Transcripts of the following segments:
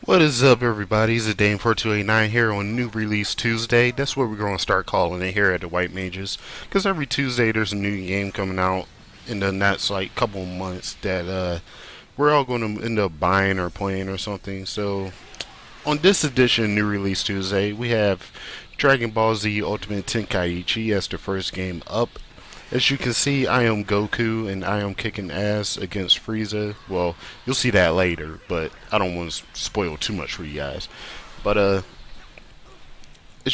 What is up, everybody? It's Dame4289 here on New Release Tuesday. That's what we're going to start calling it here at the White Mages. Because every Tuesday there's a new game coming out in the next couple of months that we're all going to end up buying or playing or something. So on this edition, New Release Tuesday, we have Dragon Ball Z Ultimate Tenkaichi as the first game up. As you can see, I am Goku and I am kicking ass against Frieza. Well, you'll see that later, but I don't want to spoil too much for you guys. But as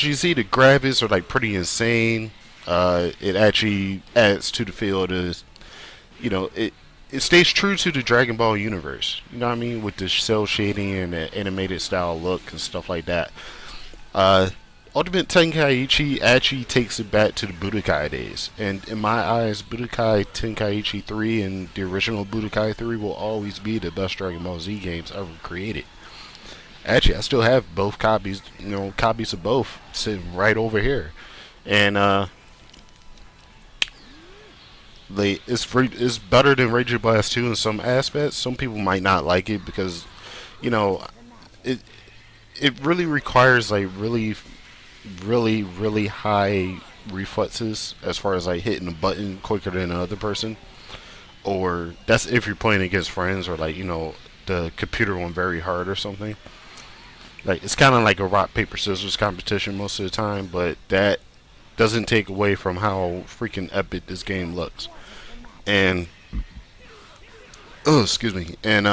you can see, the graphics are pretty insane. It actually adds to the feel of, it stays true to the Dragon Ball universe. You know what I mean, with the cell shading and the animated style look and stuff like that. Uh, Ultimate Tenkaichi actually takes it back to the Budokai days. And in my eyes, Budokai Tenkaichi 3 and the original Budokai 3 will always be the best Dragon Ball Z games ever created. Actually, I still have both copies, copies of both sitting right over here. And it's better than Rage Blast 2 in some aspects. Some people might not like it because, it it really requires really high reflexes as far as hitting a button quicker than another person, or that's if you're playing against friends, or the computer went very hard or something. It's kind of like a rock paper scissors competition most of the time, but that doesn't take away from how freaking epic this game looks. And oh, excuse me. And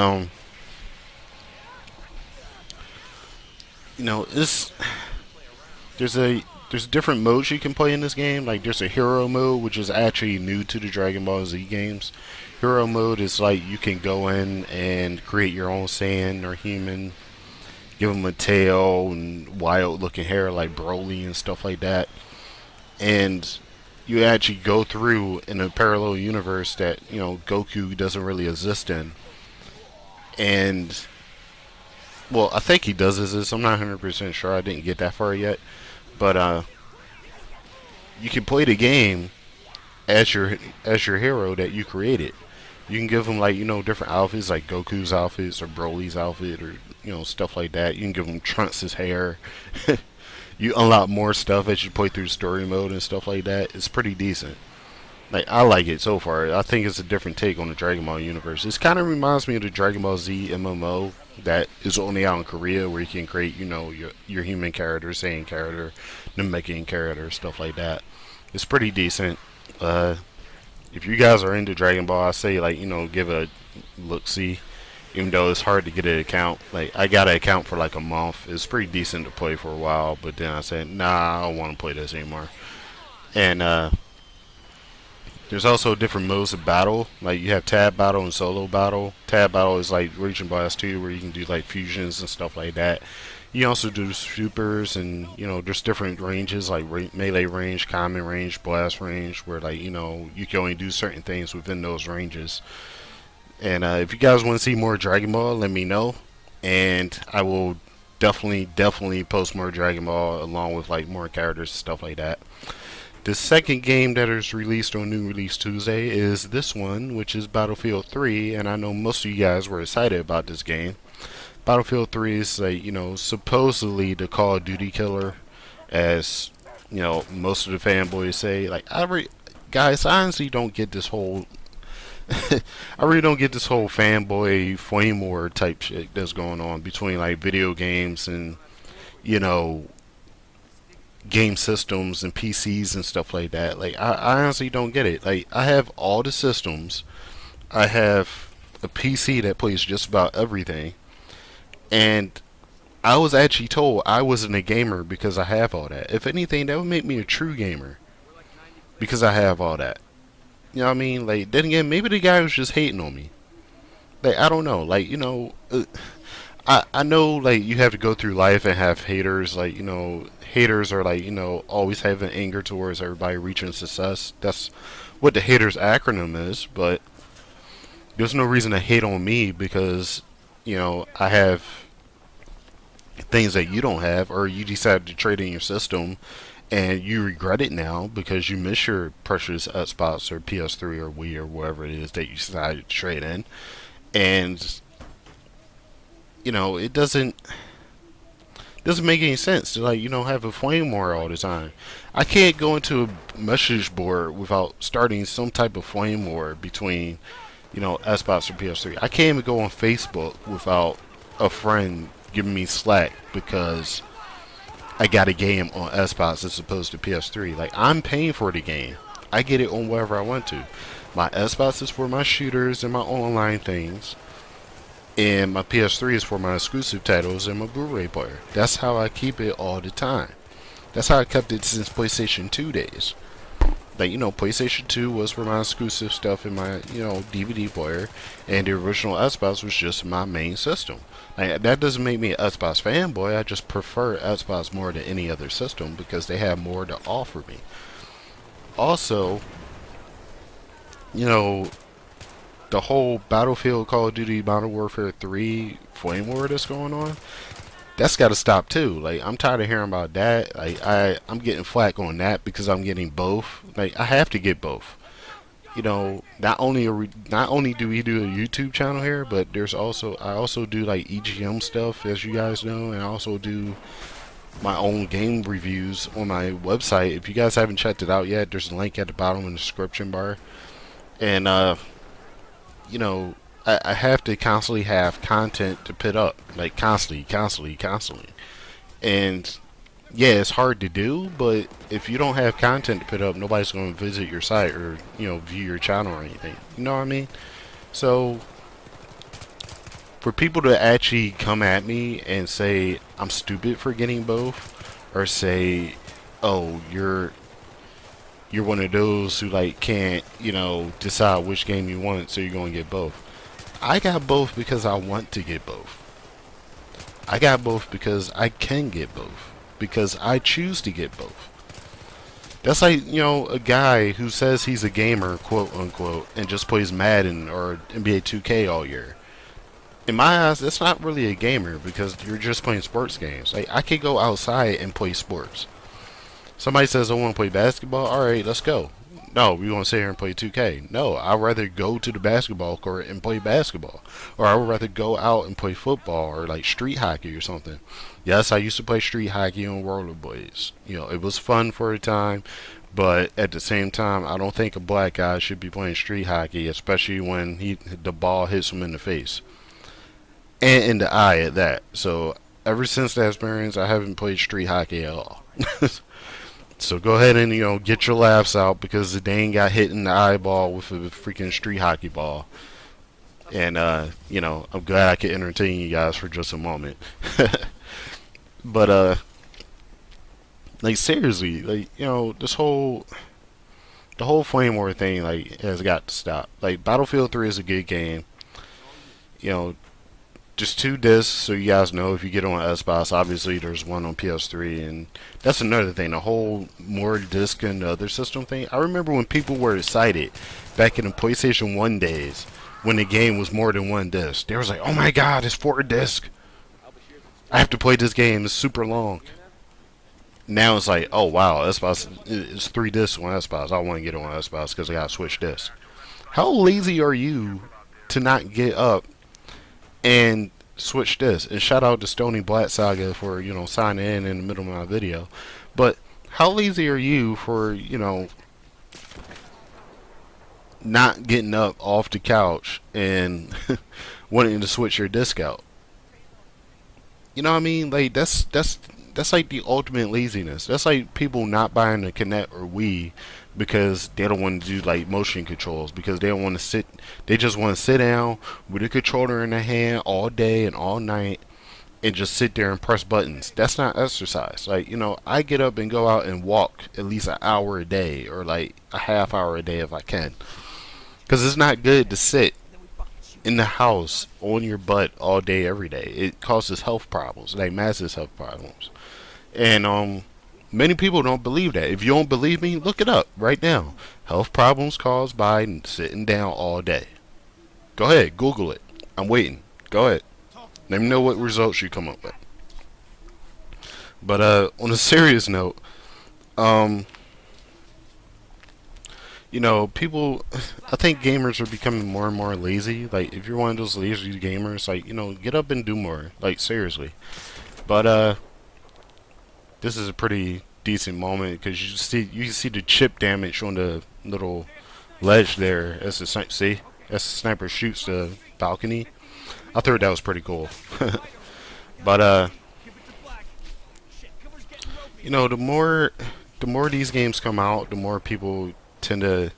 it's there's different modes you can play in this game. There's a hero mode, which is actually new to the Dragon Ball Z games. Hero mode is you can go in and create your own Saiyan or human, give them a tail and wild looking hair like Broly and stuff like that. And you actually go through in a parallel universe that Goku doesn't really exist in. And well, I think he does exist. I'm not 100% sure. I didn't get that far yet. But you can play the game as your hero that you created. You can give him different outfits, like Goku's outfits or Broly's outfit, or stuff like that. You can give him Trunks' hair. You unlock more stuff as you play through story mode and stuff like that. It's pretty decent. I like it so far. I think it's a different take on the Dragon Ball universe. It kind of reminds me of the Dragon Ball Z MMO that is only out in Korea, where you can create, your human character, Saiyan character, Namekian character, stuff like that. It's pretty decent. If you guys are into Dragon Ball, I say give a look see. Even though it's hard to get an account, I got an account for a month. It's pretty decent to play for a while, but then I said, nah, I don't want to play this anymore. And there's also different modes of battle. You have tab battle and solo battle. Tab battle is like Rage Blast 2, where you can do fusions and stuff like that. You also do supers, and there's different ranges like melee range, common range, blast range, where you can only do certain things within those ranges. And if you guys want to see more Dragon Ball, let me know, and I will definitely post more Dragon Ball along with more characters and stuff like that. The second game that is released on New Release Tuesday is this one, which is Battlefield 3, and I know most of you guys were excited about this game. Battlefield 3 is supposedly the Call of Duty killer, as most of the fanboys say. Guys, I honestly don't get this whole I really don't get this whole fanboy flame war type shit that's going on between video games and game systems and PCs and stuff like that. I honestly don't get it. I have all the systems. I have a PC that plays just about everything, and I was actually told I wasn't a gamer because I have all that. If anything, that would make me a true gamer because I have all that. You know what I mean? Then again, maybe the guy was just hating on me. I don't know. I know, you have to go through life and have haters. Haters are, always having anger towards everybody reaching success. That's what the haters acronym is, but there's no reason to hate on me because, I have things that you don't have, or you decided to trade in your system and you regret it now because you miss your precious Xbox or PS3 or Wii or whatever it is that you decided to trade in, and it doesn't make any sense to like have a flame war all the time. I can't go into a message board without starting some type of flame war between Xbox or PS3. I can't even go on Facebook without a friend giving me slack because I got a game on Xbox as opposed to PS3. Like, I'm paying for the game. I get it on wherever I want to. My Xbox is for my shooters and my online things, and my PS3 is for my exclusive titles and my Blu-ray player. That's how I keep it all the time. That's how I kept it since PlayStation 2 days. Like, PlayStation 2 was for my exclusive stuff in my, DVD player, and the original Xbox was just my main system. Like, that doesn't make me an Xbox fanboy. I just prefer Xbox more than any other system because they have more to offer me. Also, you know, the whole Battlefield Call of Duty Modern Warfare 3 flame war that's going on, that's got to stop too. Like, I'm tired of hearing about that. Like, I'm getting flack on that because I'm getting both. Like, I have to get both. Not only do we do a YouTube channel here, but I also do like EGM stuff, as you guys know, and I also do my own game reviews on my website. If you guys haven't checked it out yet, there's a link at the bottom in the description bar. And you know, I have to constantly have content to put up, like constantly. And yeah, it's hard to do, but if you don't have content to put up, nobody's going to visit your site or view your channel or anything. You know what I mean? So for people to actually come at me and say I'm stupid for getting both, or say, oh, you're one of those who like can't decide which game you want, so you're going to get both. I got both because I want to get both. I got both because I can get both. Because I choose to get both. That's like, a guy who says he's a gamer, quote unquote, and just plays Madden or NBA 2K all year. In my eyes, that's not really a gamer because you're just playing sports games. Like, I could go outside and play sports. Somebody says I want to play basketball. Alright, let's go. No, we want to sit here and play 2K. No, I'd rather go to the basketball court and play basketball. Or I would rather go out and play football or like street hockey or something. Yes, I used to play street hockey on rollerblades. It was fun for a time, but at the same time, I don't think a black guy should be playing street hockey, especially when the ball hits him in the face. And in the eye at that. So, ever since that experience, I haven't played street hockey at all. So go ahead and get your laughs out because the Dane got hit in the eyeball with a freaking street hockey ball, and I'm glad I could entertain you guys for just a moment. But like seriously, like the whole flame war thing like has got to stop. Like Battlefield 3 is a good game. You know, just 2 discs, so you guys know if you get on Xbox, obviously there's one on PS3, and that's another thing, the whole more disc and other system thing. I remember when people were excited back in the PlayStation 1 days when the game was more than 1 disc. They was like, oh my god, it's 4 disc. I have to play this game, it's super long. Now it's like, oh wow, Xbox, it's 3 discs on Xbox. I want to get on Xbox because I got to switch discs. How lazy are you to not get up and switch this? And shout out to Stony Black Saga for signing in the middle of my video. But how lazy are you for not getting up off the couch and wanting to switch your disc out? You know what I mean? Like that's like the ultimate laziness. That's like people not buying a Kinect or Wii because they don't want to do like motion controls, because they don't want to sit. They just want to sit down with a controller in their hand all day and all night and just sit there and press buttons. That's not exercise. Like I get up and go out and walk at least an hour a day or like a half hour a day if I can, because it's not good to sit in the house on your butt all day every day. It causes health problems, like massive health problems. And many people don't believe that. If you don't believe me, look it up right now. Health problems caused by sitting down all day. Go ahead, Google it. I'm waiting. Go ahead. Let me know what results you come up with. But on a serious note, You know, people, I think gamers are becoming more and more lazy. Like, if you're one of those lazy gamers, like, you know, get up and do more. Like, seriously. But, this is a pretty decent moment because you can see the chip damage on the little ledge there as the sniper shoots the balcony. I thought that was pretty cool. But you know, the more these games come out, the more people tend to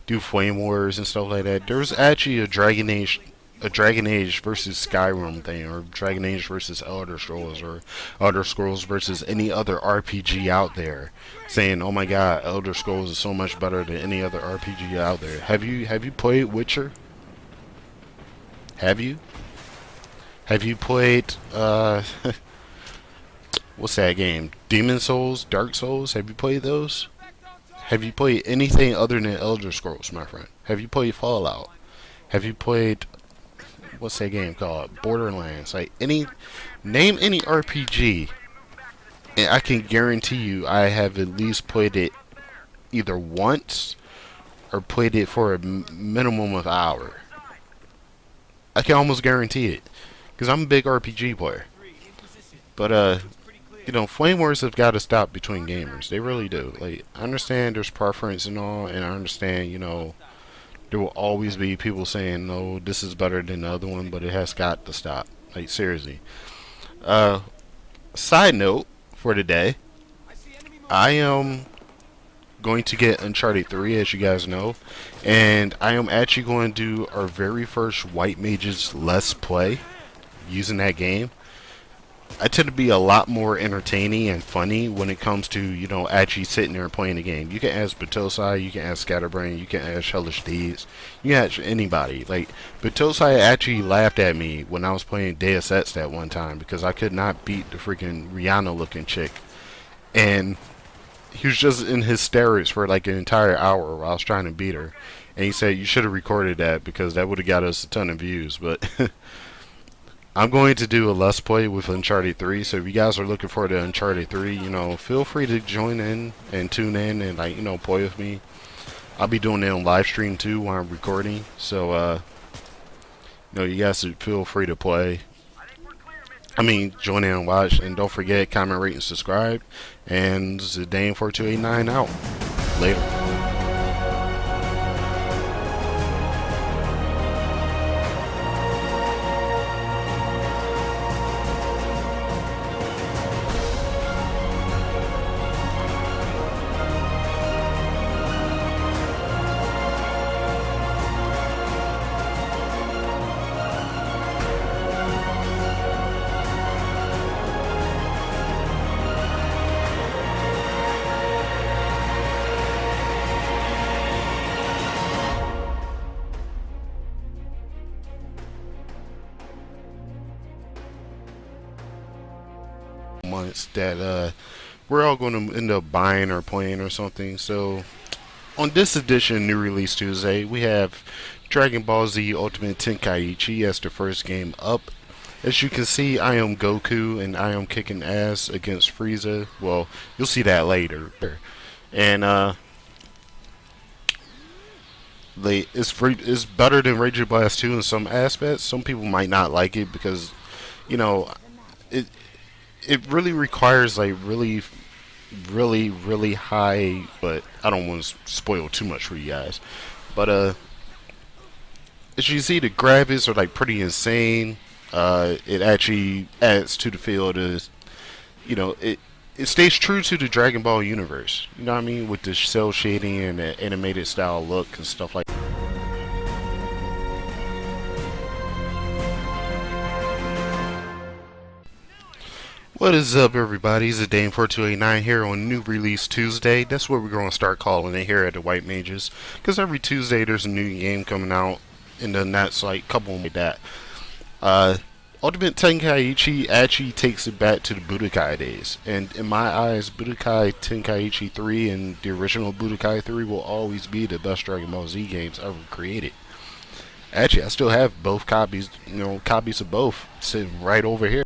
do flame wars and stuff like that. There's actually a Dragon Age versus Skyrim thing, or Dragon Age versus Elder Scrolls, or Elder Scrolls versus any other RPG out there, saying, "Oh my God, Elder Scrolls is so much better than any other RPG out there." Have you played Witcher? Have you? Have you played what's that game? Demon Souls, Dark Souls? Have you played those? Have you played anything other than Elder Scrolls, my friend? Have you played Fallout? Have you played what's that game called? Borderlands. Like name any RPG, and I can guarantee you I have at least played it either once or played it for a minimum of an hour. I can almost guarantee it because I'm a big RPG player. But you know, flame wars have got to stop between gamers. They really do. Like, I understand there's preference and all, and I understand, you know, there will always be people saying, no, this is better than the other one, but it has got to stop. Like, seriously. Uh, Side note for today, I am going to get Uncharted 3, as you guys know, and I am actually going to do our very first White Mages Let's Play using that game. I tend to be a lot more entertaining and funny when it comes to, you know, actually sitting there and playing the game. You can ask Batosai, you can ask Scatterbrain, you can ask Hellish Deeds, you can ask anybody. Like, Batosai actually laughed at me when I was playing Deus Ex that one time because I could not beat the freaking Rihanna looking chick. And he was just in hysterics for like an entire hour while I was trying to beat her. And he said, you should have recorded that because that would have got us a ton of views. But I'm going to do a Let's Play with Uncharted 3, so if you guys are looking for the Uncharted 3, you know, feel free to join in and tune in and, like, you know, play with me. I'll be doing it on live stream too while I'm recording, so, you know, you guys should feel free to play. I mean, join in and watch, and don't forget, comment, rate, and subscribe. And this is Dane4289 out. Later. Months that we're all going to end up buying or playing or something. So on this edition, New Release Tuesday, we have Dragon Ball Z Ultimate Tenkaichi as the first game up. As you can see, I am Goku and I am kicking ass against Frieza. Well, you'll see that later. And it's better than Rage Blast 2 in some aspects. Some people might not like it because, you know, it it really requires like really high, but I don't want to spoil too much for you guys. But as you see, the graphics are like pretty insane. It actually adds to the feel to, you know, it stays true to the Dragon Ball universe. You know what I mean, with the cell shading and the animated style look and stuff like. What is up, everybody? It's Dane4289 here on New Release Tuesday. That's what we're going to start calling it here at the White Mages, because every Tuesday there's a new game coming out, and then that's like a couple like that. Ultimate Tenkaichi actually takes it back to the Budokai days, and in my eyes, Budokai Tenkaichi 3 and the original Budokai 3 will always be the best Dragon Ball Z games ever created. Actually, I still have both copies, you know, copies of both sitting right over here.